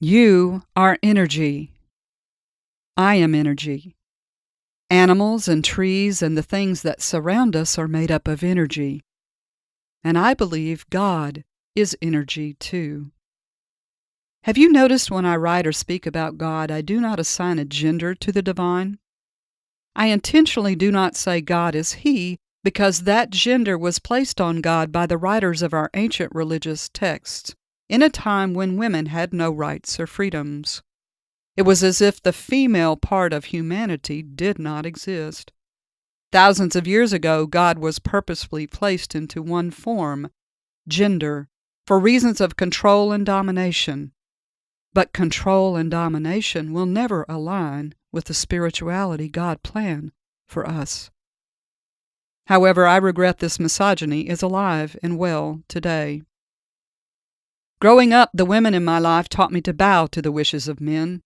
You are energy. I am energy. Animals and trees and the things that surround us are made up of energy. And I believe God is energy too. Have you noticed when I write or speak about God, I do not assign a gender to the divine? I intentionally do not say God is He, because that gender was placed on God by the writers of our ancient religious texts, in a time when women had no rights or freedoms. It was as if the female part of humanity did not exist. Thousands of years ago, God was purposefully placed into one form, gender, for reasons of control and domination. But control and domination will never align with the spirituality God planned for us. However, I regret this misogyny is alive and well today. Growing up, the women in my life taught me to bow to the wishes of men.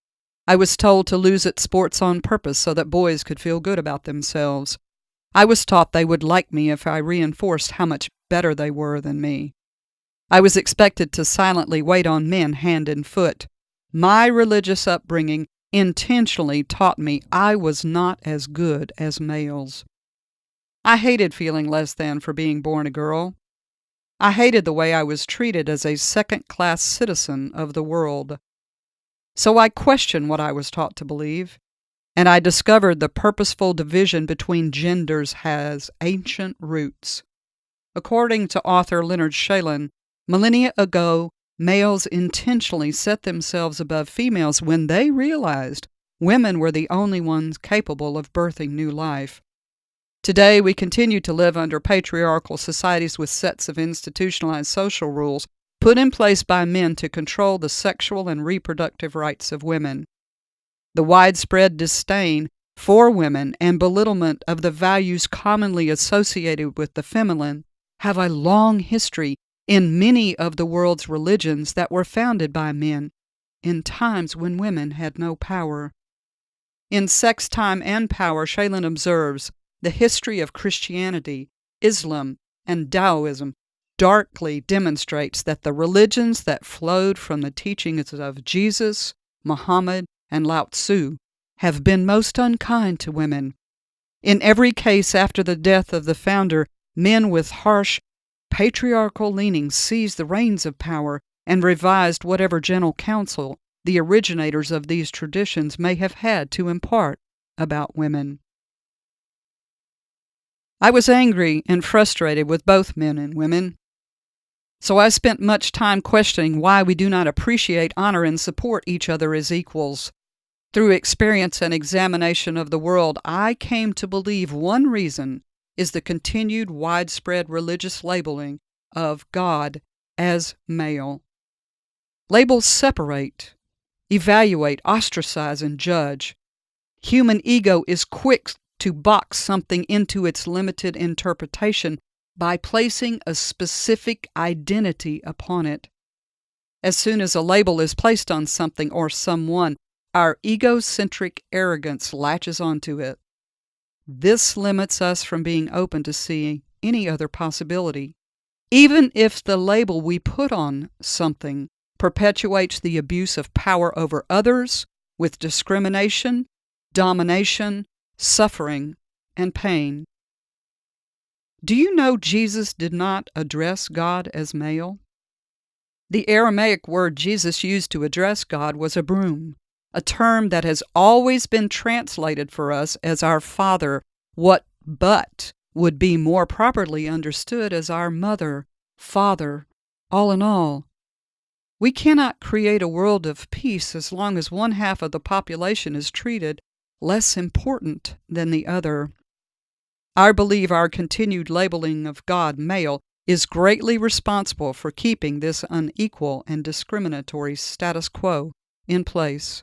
I was told to lose at sports on purpose so that boys could feel good about themselves. I was taught they would like me if I reinforced how much better they were than me. I was expected to silently wait on men hand and foot. My religious upbringing intentionally taught me I was not as good as males. I hated feeling less than for being born a girl. I hated the way I was treated as a second-class citizen of the world. So I questioned what I was taught to believe, and I discovered the purposeful division between genders has ancient roots. According to author Leonard Shalin, millennia ago, males intentionally set themselves above females when they realized women were the only ones capable of birthing new life. Today, we continue to live under patriarchal societies with sets of institutionalized social rules put in place by men to control the sexual and reproductive rights of women. The widespread disdain for women and belittlement of the values commonly associated with the feminine have a long history in many of the world's religions that were founded by men in times when women had no power. In Sex, Time, and Power, Shalin observes, the history of Christianity, Islam, and Taoism darkly demonstrates that the religions that flowed from the teachings of Jesus, Muhammad, and Lao Tzu have been most unkind to women. In every case after the death of the founder, men with harsh, patriarchal leanings seized the reins of power and revised whatever gentle counsel the originators of these traditions may have had to impart about women. I was angry and frustrated with both men and women. So I spent much time questioning why we do not appreciate, honor, and support each other as equals. Through experience and examination of the world, I came to believe one reason is the continued widespread religious labeling of God as male. Labels separate, evaluate, ostracize, and judge. Human ego is quick to box something into its limited interpretation by placing a specific identity upon it. As soon as a label is placed on something or someone, our egocentric arrogance latches onto it. This limits us from being open to see any other possibility. Even if the label we put on something perpetuates the abuse of power over others with discrimination, domination, suffering, and pain. Do you know Jesus did not address God as male? The Aramaic word Jesus used to address God was abrum, a term that has always been translated for us as our Father, but would be more properly understood as our Mother, Father, all in all. We cannot create a world of peace as long as one half of the population is treated less important than the other. I believe our continued labeling of God male is greatly responsible for keeping this unequal and discriminatory status quo in place.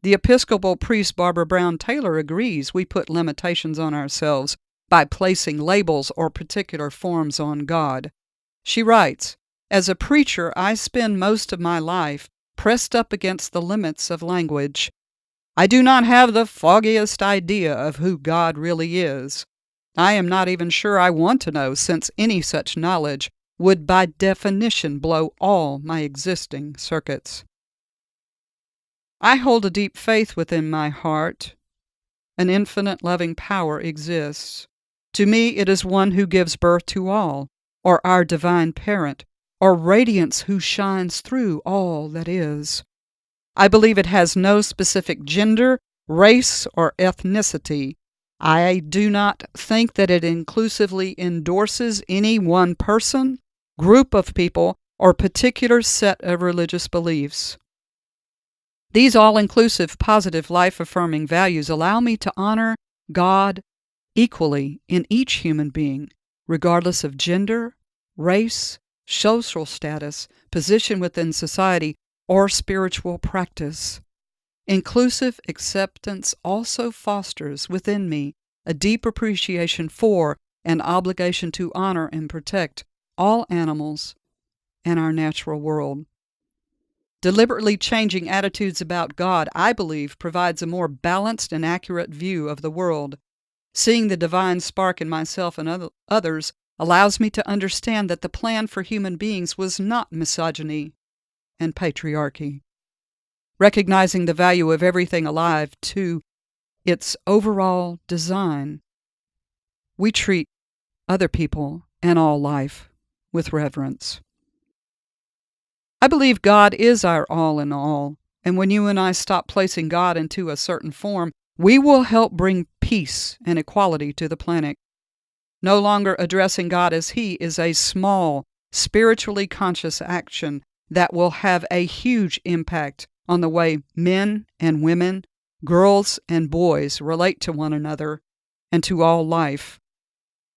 The Episcopal priest Barbara Brown Taylor agrees we put limitations on ourselves by placing labels or particular forms on God. She writes, "As a preacher, I spend most of my life pressed up against the limits of language. I do not have the foggiest idea of who God really is. I am not even sure I want to know, since any such knowledge would by definition blow all my existing circuits." I hold a deep faith within my heart. An infinite loving power exists. To me, it is one who gives birth to all, or our divine parent, or radiance who shines through all that is. I believe it has no specific gender, race, or ethnicity. I do not think that it inclusively endorses any one person, group of people, or particular set of religious beliefs. These all-inclusive, positive, life-affirming values allow me to honor God equally in each human being, regardless of gender, race, social status, position within society, or spiritual practice. Inclusive acceptance also fosters within me a deep appreciation for and obligation to honor and protect all animals and our natural world. Deliberately changing attitudes about God, I believe, provides a more balanced and accurate view of the world. Seeing the divine spark in myself and others allows me to understand that the plan for human beings was not misogyny and patriarchy. Recognizing the value of everything alive to its overall design, we treat other people and all life with reverence. I believe God is our all in all, and when you and I stop placing God into a certain form, we will help bring peace and equality to the planet. No longer addressing God as He is a small, spiritually conscious action that will have a huge impact on the way men and women, girls and boys relate to one another and to all life.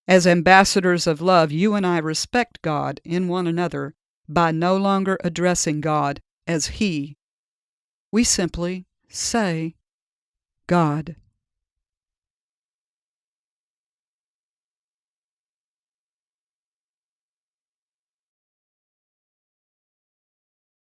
As ambassadors of love, you and I respect God in one another by no longer addressing God as He. We simply say, God.